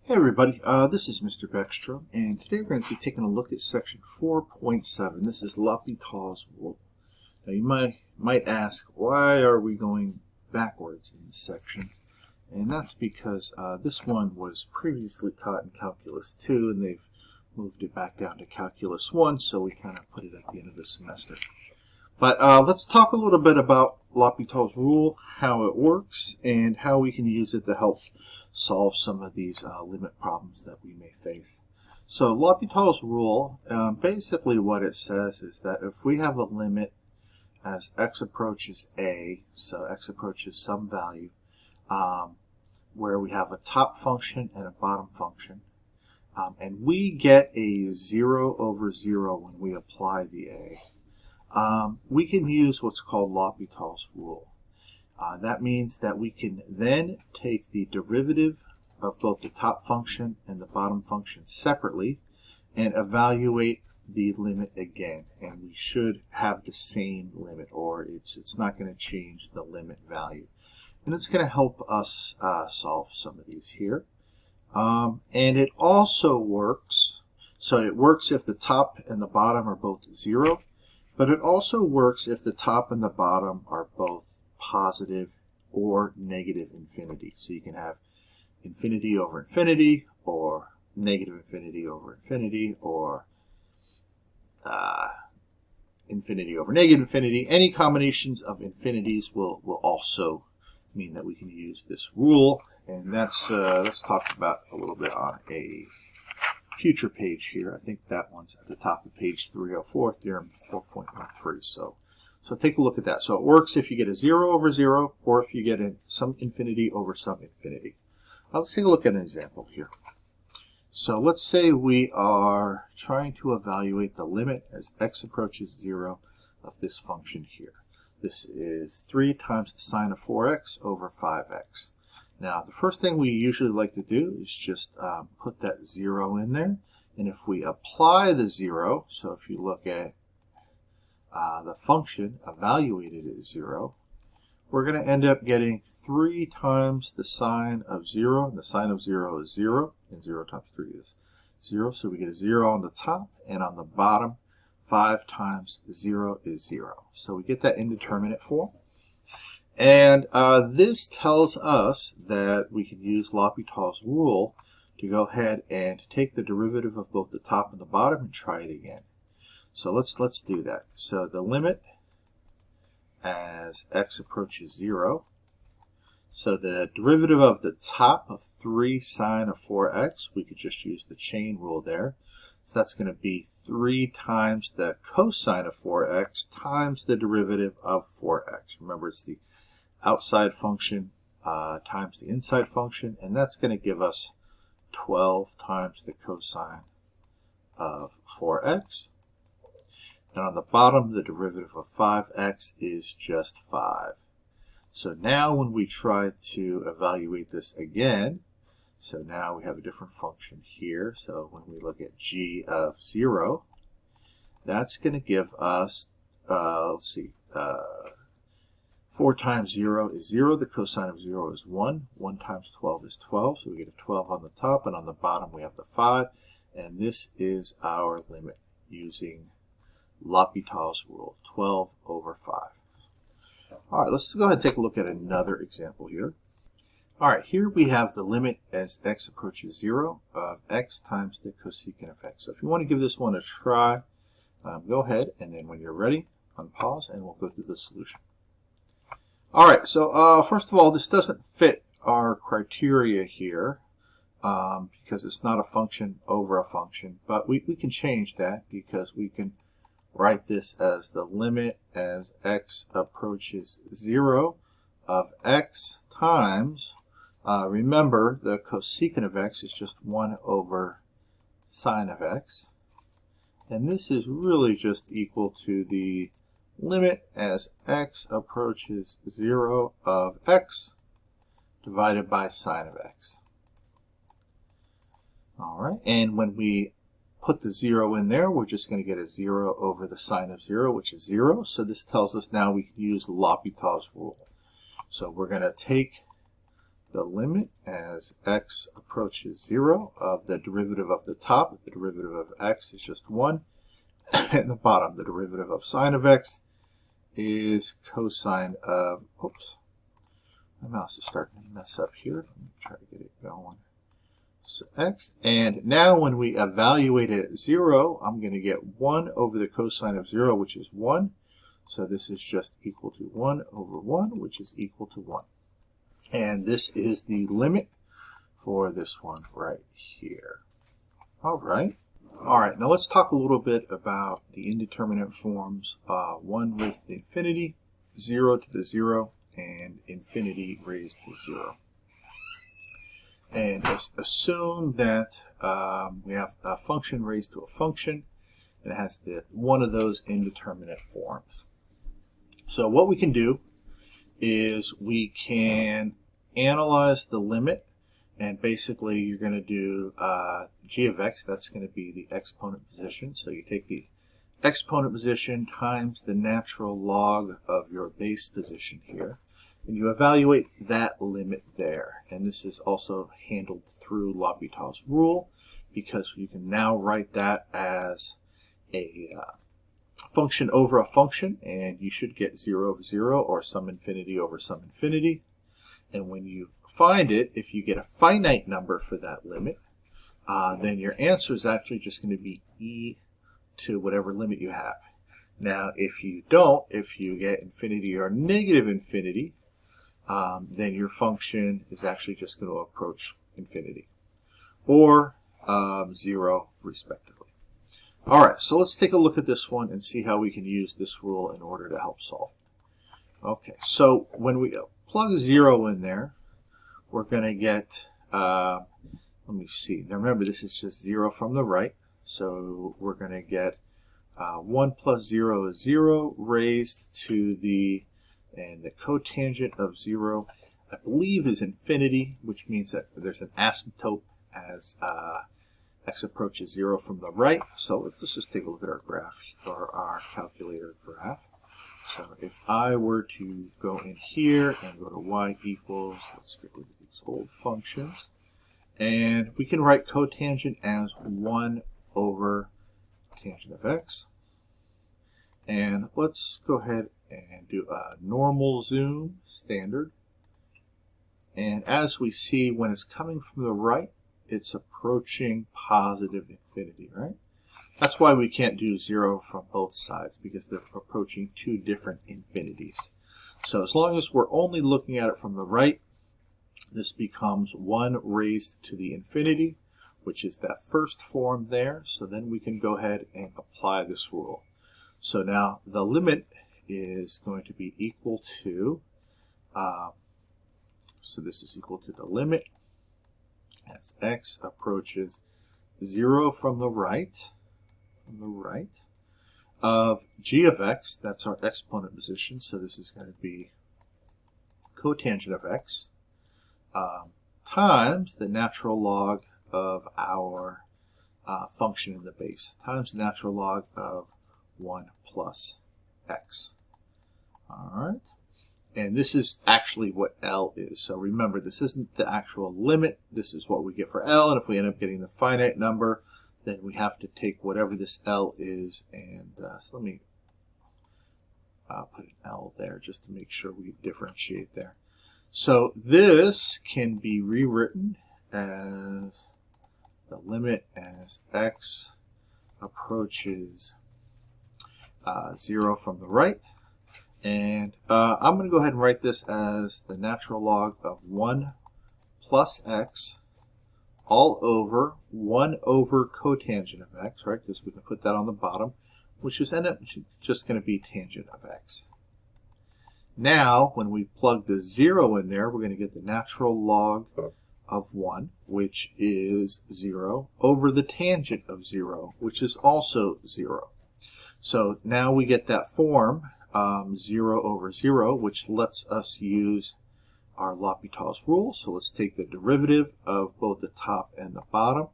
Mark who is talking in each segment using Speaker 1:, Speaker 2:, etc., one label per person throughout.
Speaker 1: Hey everybody, this is Mr. Beckstrom, and today we're going to be taking a look at section 4.7. This is L'Hopital's rule. Now you might ask, why are we going backwards in sections? And that's because this one was previously taught in Calculus 2, and they've moved it back down to Calculus 1, so we kind of put it at the end of the semester. But let's talk a little bit about L'Hopital's rule, how it works, and how we can use it to help solve some of these limit problems that we may face. So L'Hopital's rule, basically what it says is that if we have a limit as x approaches a, so x approaches some value, where we have a top function and a bottom function, and we get a 0 over 0 when we apply the a, we can use what's called L'Hopital's rule. That means that we can then take the derivative of both the top function and the bottom function separately and evaluate the limit again. And we should have the same limit, or it's not going to change the limit value. And it's going to help us solve some of these here. And it also works, so it works if the top and the bottom are both 0. But it also works if the top and the bottom are both positive or negative infinity. So you can have infinity over infinity, or negative infinity over infinity, or infinity over negative infinity. Any combinations of infinities will also mean that we can use this rule. And that's let's talk about a little bit on a future page here. I think that one's at the top of page 304, theorem 4.13. So take a look at that. So it works if you get a 0 over 0, or if you get some infinity over some infinity. Let's take a look at an example here. So let's say we are trying to evaluate the limit as x approaches 0 of this function here. This is 3 times the sine of 4x over 5x. Now, the first thing we usually like to do is just put that 0 in there. And if we apply the 0, so if you look at the function evaluated at 0, we're going to end up getting 3 times the sine of 0. And the sine of 0 is 0, and 0 times 3 is 0. So we get a 0 on the top, and on the bottom, 5 times 0 is 0. So we get that indeterminate form. And this tells us that we can use L'Hopital's rule to go ahead and take the derivative of both the top and the bottom and try it again. So let's do that. So the limit as x approaches 0. So the derivative of the top of 3 sine of 4x, we could just use the chain rule there. So that's going to be 3 times the cosine of 4x times the derivative of 4x. Remember, it's the outside function times the inside function, and that's going to give us 12 times the cosine of 4x. And on the bottom, the derivative of 5x is just 5. So now when we try to evaluate this again, so now we have a different function here. So when we look at g of 0, that's going to give us, 4 times 0 is 0. The cosine of 0 is 1. 1 times 12 is 12. So we get a 12 on the top, and on the bottom we have the 5. And this is our limit using L'Hopital's rule, 12 over 5. All right, let's go ahead and take a look at another example here. All right, here we have the limit as x approaches 0 of x times the cosecant of x. So if you want to give this one a try, go ahead, and then when you're ready, unpause, and we'll go through the solution. All right, so first of all, this doesn't fit our criteria here because it's not a function over a function, but we can change that because we can write this as the limit as x approaches 0 of x times, remember the cosecant of x is just 1 over sine of x, and this is really just equal to the limit as x approaches 0 of x divided by sine of x. All right, and when we put the 0 in there, we're just going to get a 0 over the sine of 0, which is 0. So this tells us now we can use L'Hopital's rule. So we're going to take the limit as x approaches 0 of the derivative of the top. The derivative of x is just 1. And the bottom, the derivative of sine of x is cosine of, oops, my mouse is starting to mess up here. Let me try to get it going. So x, and now when we evaluate it at 0, I'm going to get 1 over the cosine of 0, which is 1. So this is just equal to 1 over 1, which is equal to 1. And this is the limit for this one right here. All right. All right, now let's talk a little bit about the indeterminate forms, 1 raised to the infinity, 0 to the 0, and infinity raised to 0. And assume that we have a function raised to a function that has one of those indeterminate forms. So what we can do is we can analyze the limit, and basically you're going to do g of x, that's going to be the exponent position. So you take the exponent position times the natural log of your base position here, and you evaluate that limit there. And this is also handled through L'Hopital's rule, because you can now write that as a function over a function, and you should get 0 over 0, or some infinity over some infinity. And when you find it, if you get a finite number for that limit, then your answer is actually just going to be e to whatever limit you have. Now, if you don't, if you get infinity or negative infinity, then your function is actually just going to approach infinity, or 0 respectively. All right, so let's take a look at this one and see how we can use this rule in order to help solve it. Okay, so when we plug 0 in there, we're going to get, let me see. Now remember, this is just 0 from the right, so we're going to get 1 plus 0 is 0 raised to the, and the cotangent of 0, I believe, is infinity, which means that there's an asymptote as x approaches 0 from the right. So let's just take a look at our graph, or our calculator graph. So if I were to go in here and go to y equals, let's get rid of these old functions, and we can write cotangent as 1 over tangent of x. And let's go ahead and do a normal zoom standard. And as we see, when it's coming from the right, it's approaching positive infinity, right? That's why we can't do 0 from both sides, because they're approaching two different infinities. So as long as we're only looking at it from the right, this becomes 1 raised to the infinity, which is that first form there. So then we can go ahead and apply this rule. So now the limit is going to be equal to, so this is equal to the limit as x approaches 0 from the right, of g of x, that's our exponent position, so this is going to be cotangent of x, times the natural log of our function in the base, times the natural log of 1 plus x. All right. And this is actually what L is. So remember, this isn't the actual limit. This is what we get for L. And if we end up getting the finite number, then we have to take whatever this L is. And so let me put an L there just to make sure we differentiate there. So this can be rewritten as the limit as x approaches 0 from the right. And I'm going to go ahead and write this as the natural log of 1 plus x all over 1 over cotangent of x, right? Because we can put that on the bottom, which is just going to be tangent of x. Now, when we plug the 0 in there, we're going to get the natural log of 1, which is 0, over the tangent of 0, which is also 0. So now we get that form, 0 over 0, which lets us use our L'Hopital's rule. So let's take the derivative of both the top and the bottom.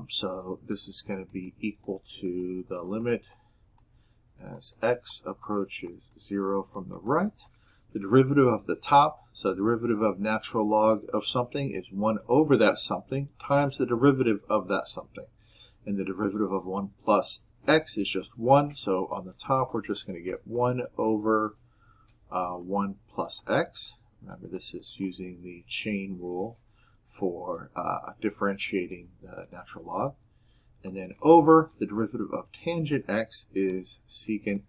Speaker 1: So this is going to be equal to the limit as x approaches 0 from the right. The derivative of the top, so the derivative of natural log of something is 1 over that something times the derivative of that something. And the derivative of 1 plus x is just 1, so on the top we're just going to get 1 over 1 plus x. Remember, this is using the chain rule for differentiating the natural log. And then over the derivative of tangent x is secant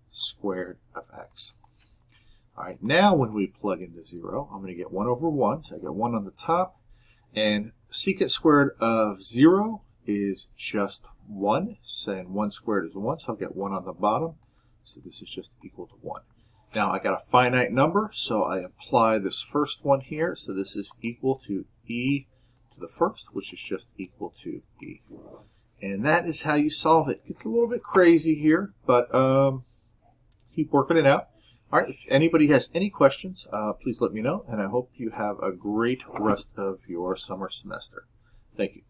Speaker 1: squared of x. All right, now when we plug in the 0, I'm going to get 1 over 1. So I get 1 on the top. And secant squared of 0 is just 1. And 1 squared is 1, so I'll get 1 on the bottom. So this is just equal to 1. Now I got a finite number, so I apply this first one here. So this is equal to e to the first, which is just equal to e. And that is how you solve it. It gets a little bit crazy here, but keep working it out. All right, if anybody has any questions, please let me know, and I hope you have a great rest of your summer semester. Thank you.